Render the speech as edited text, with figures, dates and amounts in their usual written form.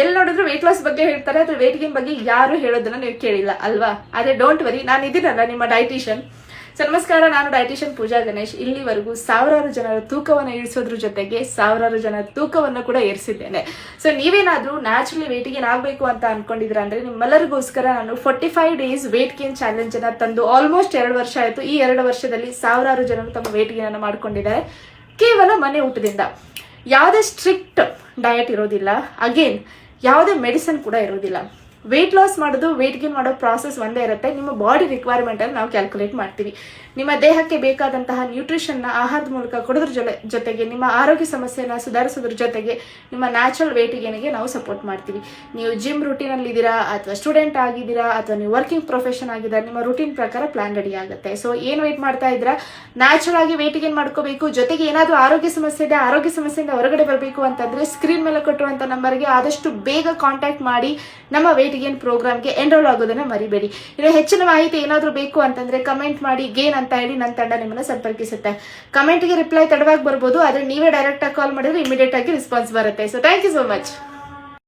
ಎಲ್ಲಿ ನೋಡಿದ್ರು weight loss ಬಗ್ಗೆ ಹೇಳ್ತಾರೆ, ಆದರೆ ವೆಯ್ಟ್ ಗೇನ್ ಬಗ್ಗೆ ಯಾರು ಹೇಳೋದನ್ನ ನೀವು ಕೇಳಿಲ್ಲ ಅಲ್ವಾ? ಅದೇ ಡೋಂಟ್ ವರಿ, ನಾನು ಇದೀನಲ್ಲ ನಿಮ್ಮ ಡೈಟಿಷಿಯನ್. ಸೊ ನಮಸ್ಕಾರ, ನಾನು ಡೈಟಿಷಿಯನ್ ಪೂಜಾ ಗಣೇಶ್. ಇಲ್ಲಿವರೆಗೂ ಸಾವಿರಾರು ಜನರ ತೂಕವನ್ನು ಇಳಿಸೋದ್ರ ಜೊತೆಗೆ ಸಾವಿರಾರು ಜನರ ತೂಕವನ್ನು ಕೂಡ ಏರಿಸಿದ್ದೇನೆ. ಸೊ ನೀವೇನಾದರೂ ನ್ಯಾಚುರಲಿ ವೆಯ್ಟ್ ಗೇನ್ ಆಗಬೇಕು ಅಂತ ಅನ್ಕೊಂಡಿದ್ರ ಅಂದರೆ ನಿಮ್ಮೆಲ್ಲರಿಗೋಸ್ಕರ ನಾನು 45 ಡೇಸ್ ವೆಯ್ಟ್ ಗೇನ್ ಚಾಲೆಂಜನ್ನು ತಂದು ಆಲ್ಮೋಸ್ಟ್ 2 ವರ್ಷ ಆಯಿತು. ಈ 2 ವರ್ಷದಲ್ಲಿ ಸಾವಿರಾರು ಜನರು ತಮ್ಮ ವೆಯ್ಟ್ ಗೇನನ್ನು ಮಾಡ್ಕೊಂಡಿದ್ದಾರೆ ಕೇವಲ ಮನೆ ಊಟದಿಂದ. ಯಾವುದೇ ಸ್ಟ್ರಿಕ್ಟ್ ಡಯಟ್ ಇರೋದಿಲ್ಲ, ಅಗೇನ್ ಯಾವುದೇ ಮೆಡಿಸಿನ್ ಕೂಡ ಇರೋದಿಲ್ಲ. ವೆಯ್ಟ್ ಲಾಸ್ ಮಾಡೋದು, ವೆಯ್ಟ್ ಗೇನ್ ಮಾಡೋ ಪ್ರಾಸೆಸ್ ಒಂದೇ ಇರುತ್ತೆ. ನಿಮ್ಮ ಬಾಡಿ ರಿಕ್ವೈರ್ಮೆಂಟನ್ನು ನಾವು ಕ್ಯಾಲ್ಕುಲೇಟ್ ಮಾಡ್ತೀವಿ. ನಿಮ್ಮ ದೇಹಕ್ಕೆ ಬೇಕಾದಂತಹ ನ್ಯೂಟ್ರಿಷನ್ನ ಆಹಾರದ ಮೂಲಕ ಕೊಡೋದ್ರ ಜೊತೆಗೆ ನಿಮ್ಮ ಆರೋಗ್ಯ ಸಮಸ್ಯೆಯನ್ನು ಸುಧಾರಿಸೋದ್ರ ಜೊತೆಗೆ ನಿಮ್ಮ ನ್ಯಾಚುರಲ್ ವೆಯ್ಟ್ ಗೇನಿಗೆ ನಾವು ಸಪೋರ್ಟ್ ಮಾಡ್ತೀವಿ. ನೀವು ಜಿಮ್ ರೂಟೀನಲ್ಲಿ ಇದ್ದೀರಾ ಅಥವಾ ಸ್ಟೂಡೆಂಟ್ ಆಗಿದ್ದೀರಾ ಅಥವಾ ನೀವು ವರ್ಕಿಂಗ್ ಪ್ರೊಫೆಷನ್ ಆಗಿದ್ದೀರಾ, ನಿಮ್ಮ ರೂಟೀನ್ ಪ್ರಕಾರ ಪ್ಲಾನ್ ರೆಡಿ ಆಗುತ್ತೆ. ಸೊ ಏನು ವೆಯ್ಟ್ ಮಾಡ್ತಾ ಇದ್ದೀರಾ, ನ್ಯಾಚುರಲ್ ಆಗಿ ವೆಯ್ಟ್ ಗೇನ್ ಮಾಡ್ಕೋಬೇಕು, ಜೊತೆಗೆ ಏನಾದರೂ ಆರೋಗ್ಯ ಸಮಸ್ಯೆ ಇದೆ, ಆರೋಗ್ಯ ಸಮಸ್ಯೆಯಿಂದ ಹೊರಗಡೆ ಬರಬೇಕು ಅಂತಂದರೆ ಸ್ಕ್ರೀನ್ ಮೇಲೆ ಕೊಟ್ಟಿರುವಂಥ ನಂಬರ್ಗೆ ಆದಷ್ಟು ಬೇಗ ಕಾಂಟ್ಯಾಕ್ಟ್ ಮಾಡಿ ನಮ್ಮ ವೆಯ್ಟ್ ಗೇನ್ ಪ್ರೋಗ್ರಾಮ್ಗೆ ಎನ್ರೋಲ್ ಆಗೋದನ್ನ ಮರಿಬೇಡಿ. ಇನ್ನು ಹೆಚ್ಚಿನ ಮಾಹಿತಿ ಏನಾದರೂ ಬೇಕು ಅಂತಂದ್ರೆ ಕಮೆಂಟ್ ಮಾಡಿ ಗೇನ್ ಅಂತ ಹೇಳಿ ನನ್ನ ತಂಡ ನಿಮ್ಮನ್ನ ಸಂಪರ್ಕಿಸುತ್ತೆ. ಕಮೆಂಟ್ಗೆ ರಿಪ್ಲೈ ತಡವಾಗಿ ಬರ್ಬೋದು, ಆದರೆ ನೀವೇ ಡೈರೆಕ್ಟ್ ಆಗಿ ಕಾಲ್ ಮಾಡಿದ್ರೆ ಇಮಿಡಿಯೇಟ್ ಆಗಿ ರೆಸ್ಪಾನ್ಸ್ ಬರುತ್ತೆ. So thank you so much.